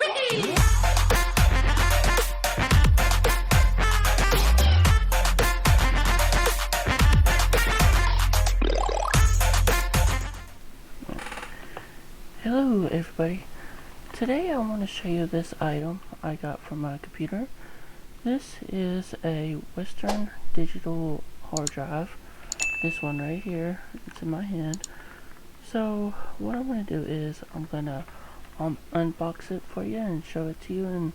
Hello everybody. Today I want to show you this item I got from my computer. This is a Western Digital hard drive. This one right here, it's in my hand. So what I'm going to do is I'm going to unbox it for you and show it to you and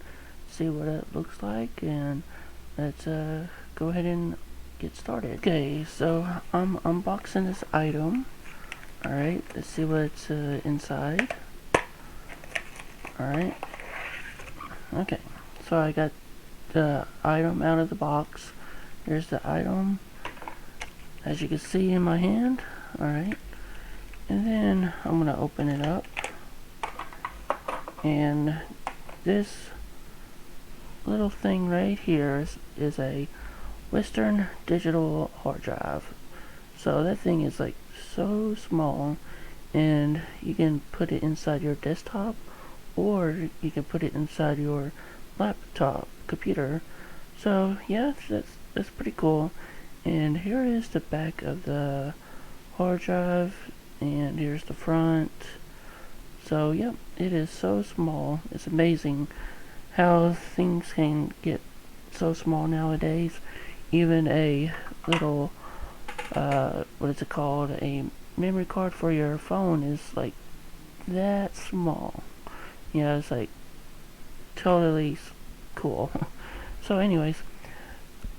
see what it looks like, and let's go ahead and get started. Okay, so I'm unboxing this item. Alright, let's see what's inside. Alright. Okay, so I got the item out of the box. Here's the item, as you can see in my hand. Alright. And then I'm going to open it up. And this little thing right here is a Western Digital hard drive. So that thing is like so small, and you can put it inside your desktop, or you can put it inside your laptop computer. So yeah, that's pretty cool. And here is the back of the hard drive, and here's the front. So yep, it is so small. It's amazing how things can get so small nowadays. Even a little what is it called, a memory card for your phone is like that small. Yeah, it's like totally cool. So anyways,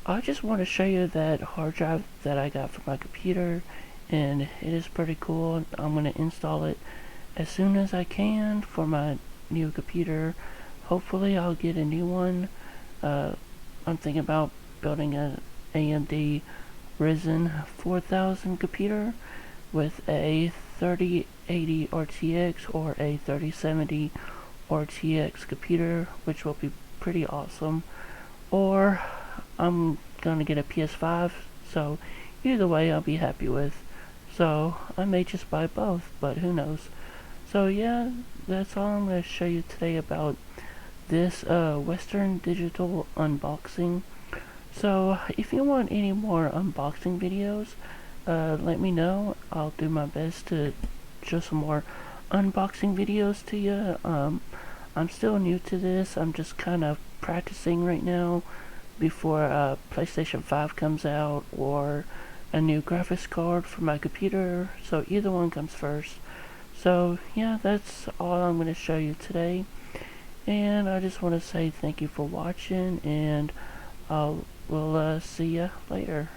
I just want to show you that hard drive that I got from my computer, and it is pretty cool. I'm going to install it as soon as I can for my new computer. Hopefully I'll get a new one. I'm thinking about building an AMD Ryzen 4000 computer with a 3080 RTX or a 3070 RTX computer, which will be pretty awesome. Or I'm gonna get a PS5, so either way I'll be happy with. So I may just buy both, but who knows. So yeah, that's all I'm going to show you today about this Western Digital unboxing. So if you want any more unboxing videos, let me know. I'll do my best to show some more unboxing videos to you. I'm still new to this. I'm just kind of practicing right now before PlayStation 5 comes out, or a new graphics card for my computer. So either one comes first. So yeah, that's all I'm going to show you today. And I just want to say thank you for watching, and we'll see you later.